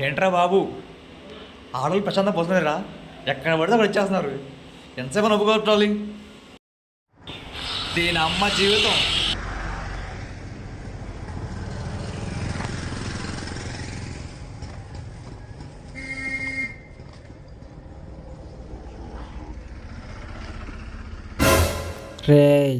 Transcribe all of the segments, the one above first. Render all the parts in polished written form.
ఏంట్రా బాబు, ఆడవాళ్ళు ప్రశాంతం పోతున్నారా? ఎక్కడ పడితే అక్కడ వచ్చేస్తున్నారు. ఎంతసేపు నవ్వుకోవాలి. దీని అమ్మ జీవితం. రేయ్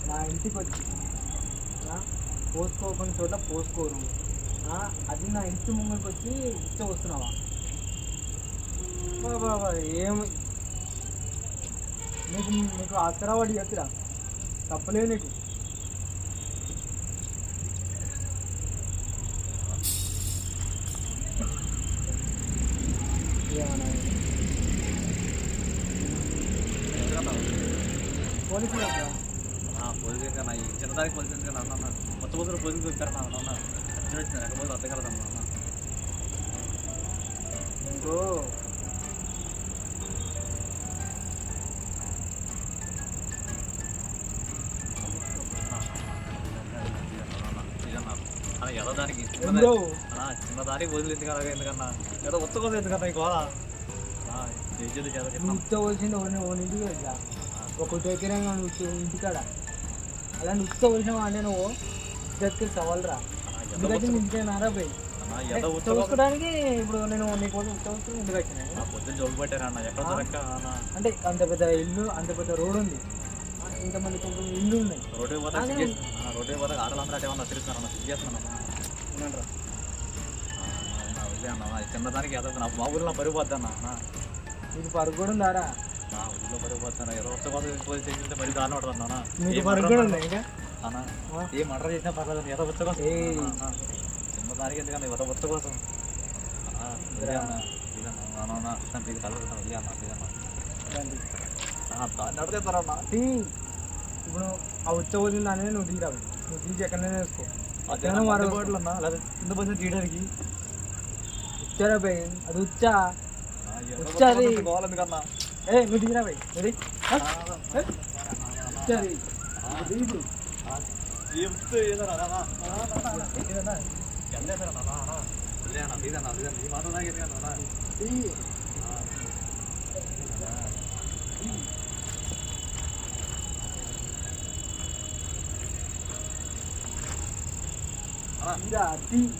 నా ఇంటికి వచ్చి పోసుకోకుండా చోట పోసుకోరు. అది నా ఇంటి ముంగడికి వచ్చి ఇచ్చ వస్తున్నావా? బాబా ఏమి నీకు నీకు అసరావాడి చెప్పిరా, తప్పలేదు నీకు. పోలీసులు పోలీసు కన్నా ఈ చిన్నదానికి పోలీసు కన్నా అన్న మొత్తం పోతున్న పోలీసు దొరికారన్నా అన్న ఎక్కడ పోతే అర్థం కలదమ్మా అన్న. నీకు ఏదో దానికి చిన్నదానికి వదిలి ఎందుకన్నా ఏదో ఉత్త కోసం ఎందుకన్నా ఈ గోళ ఉచ్చవలసింది ఇంటికి వెళ్ళా ఒక దగ్గర ఇంటికాడ అలా ఉచ్చవలసిన అంటే నువ్వు దగ్గర సవాలరా. ఎందుకంటే ఇంటికైనారా పోయి చూసుకోవడానికి ఇప్పుడు నేను నీకోసం ఉచ్చవలసి ఇంటికి వచ్చినా పొద్దున్న జోలు పెట్టారన్న ఎక్కడ అంటే అంత పెద్ద ఇల్లు, అంత పెద్ద రోడ్ ఉంది, ఇంతమంది కొంచెం ఇల్లు ఉన్నాయి. రోడ్డు పోతే ఆడలందరూ అంటే ఏమన్నా తిరుగుతున్నారన్న సిగ్గేస్తున్నాను అన్న. చిన్నదానికి ఏదో నా మా ఊరిలో పరిపోద్ది అన్న. నీకు పరుగు కూడా ఉందారా? నా ఊళ్ళో పరిపోతాను ఏదో కొత్త పోలీస్ చేసింటే మరి దాని పడుతుంది అన్న. నీకు పరుగు కూడా ఉంది ఇంకా అన్న. ఏ మర్డర్ చేసినా పర్లేదు ఏదో ఉత్త కోసం చిన్నదానికి ఎందుకన్నా ఏదో ఉత్త కోసం దాన్ని అడుగుతారన్నా. ఇప్పుడు ఆ ఉచ్చవలసిన దాన్ని నువ్వు దిగిరావు, నువ్వు తీసి ఎక్కడైనా వేసుకో. అన్నా లేదా కింద పోసిన తీయడానికి ఉచ్చారా భయ్, అది ఉచ్చా ఉచ్చాది ఎందుకన్నా. ఏ నువ్వు దిగిరా భయ్, అది ఉచ్చాది దిగు.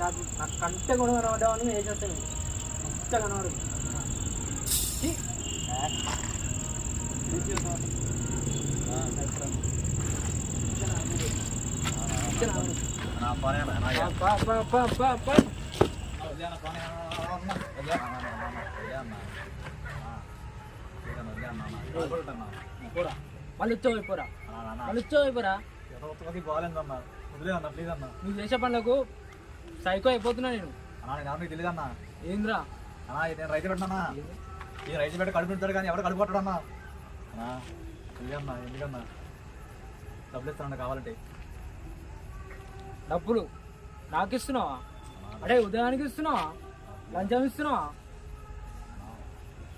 నాకు కంటే కూడా కనబడ్డావని వేసేస్తాను. ఇంత కనబడు మళ్ళీ ఇచ్చోపోరా, మళ్ళీ ఇచ్చోపోరా. నువ్వు చేసే పనులకు సైకో అయిపోతున్నా నేను. తెలియదన్నా ఏంద్రా నేను రైతు పెట్టినా, ఈ రైతు పెట్టి కడుపు పెడతాడు కానీ ఎవరు కడుపు పట్టడన్నా. తెలియదన్నా ఎందుకన్నా డబ్బులు ఇస్తానన్నా కావాలంటే. డబ్బులు నాకు ఇస్తున్నావా? అంటే ఉదయానికి ఇస్తున్నావా? లంచం ఇస్తున్నావా?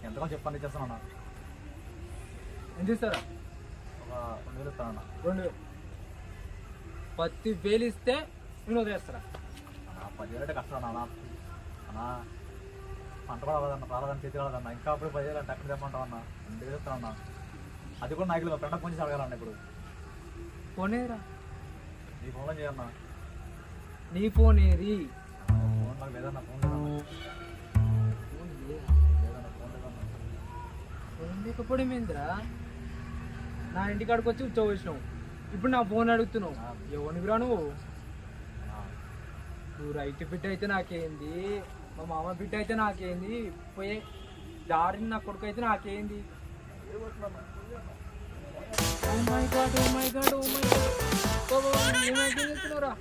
ఎంతకో చెప్పండి ఇచ్చేస్తానన్నా. ఎంత ఇస్తారా? ఒక 2000 ఇస్తానన్నా. 2000 10,000 ఇస్తే నేను వదిలేస్తారా? 10,000 అంటే కష్టం అన్నా. అన్నా పంట కూడా రాదన్న, రాలేదని చేతి రాదన్న. ఇంకా అప్పుడు 10,000 అంటే ఎక్కడ చెప్పమంటావు అన్న. 2000 ఇస్తానన్నా. అది కూడా నాకు ఫ్రెండ్ ఫోన్ చేసి అడగాలన్న. ఇప్పుడు ఫోనేరా? నీ ఫోన్లో చేయన్నా. నీ ఫోన్ ఏది? ఫోన్ నాకు లేదన్నా. ఫోన్ లేదన్నా. ఫోన్ లేకపోవడం ఏందిరా? నా ఇంటికాడికి వచ్చి ఉచ్చవేసినావు, ఇప్పుడు నా ఫోన్ అడుగుతున్నావు. ఎవరికి రా నువ్వు? నువ్వు రైతు బిడ్డ అయితే నాకేంది, మా మామ బిడ్డ అయితే నాకేంది, పోయే దారిని నా కొడుకు అయితే నాకేంది. ఏమైతే చెప్తున్నారా?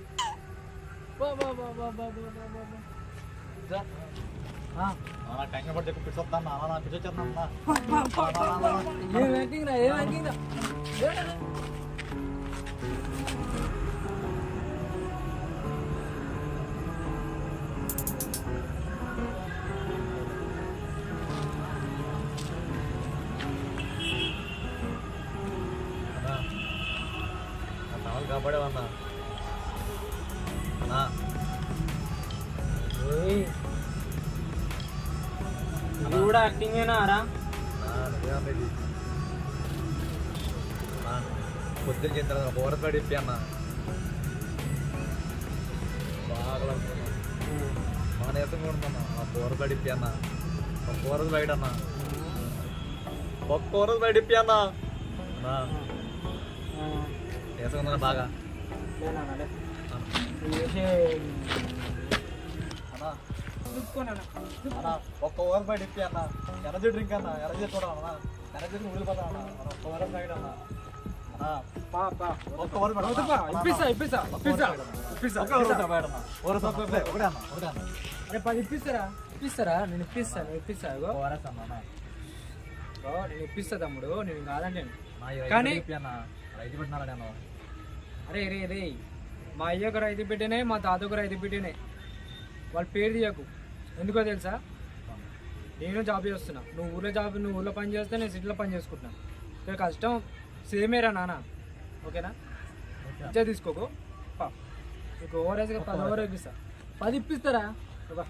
టెన్షన్ పడితే పిచ్చి వస్తాను అన్న పిచ్చి వచ్చేస్తాను ఏం యాక్టింగ్ రా ఏం యాక్టింగ్ రా కాపాడేవన్నా ఇది కూడా యాక్టింగ్ ఏనారా పొద్దున్న చేస్తాను బోరపడి ఇప్పి అన్న బాగా మా నేసం కూడా ఆ బోరపడి ఇప్పి అన్న ఒక్క రోజు బయట అన్న ఒక్క రోజు బయట ఇప్పి అన్న నేసం ఉందన్న బాగా ఒక్క ఓవర్ బయట ఇప్పి అన్న ఎనర్జీ డ్రింక్ అన్న ఎనర్జీ చూడాలి అన్న ఎనర్జీ ఊడిపోతా అన్న ఒక్క ఓవర్ బయట అన్న ఒక్క ఓవర్ అరే 10 ఇప్పిస్తారా ఇప్పిస్తారా నేను ఇప్పిస్తా నేను ఇప్పిస్తా తమ్ముడు నేను కాదంటే కానీ అరే రే రే మా అయ్య ఒక రైతు బిడ్డనే మా తాత ఒక రైతు బిడ్డనే వాళ్ళ పేరు తీయకు ఎందుకో తెలుసా నేను జాబ్ చేస్తున్నా నువ్వు ఊళ్ళో పని చేస్తే నేను సిటీలో పని చేసుకుంటున్నా ఇక్కడ కష్టం సేమేరా నాన్న ఓకేనా ఇచ్చే తీసుకోకు నీకు ఓవరేజ్గా 10 ఓవర్ ఇప్పిస్తా 10 ఇప్పిస్తారా ఇక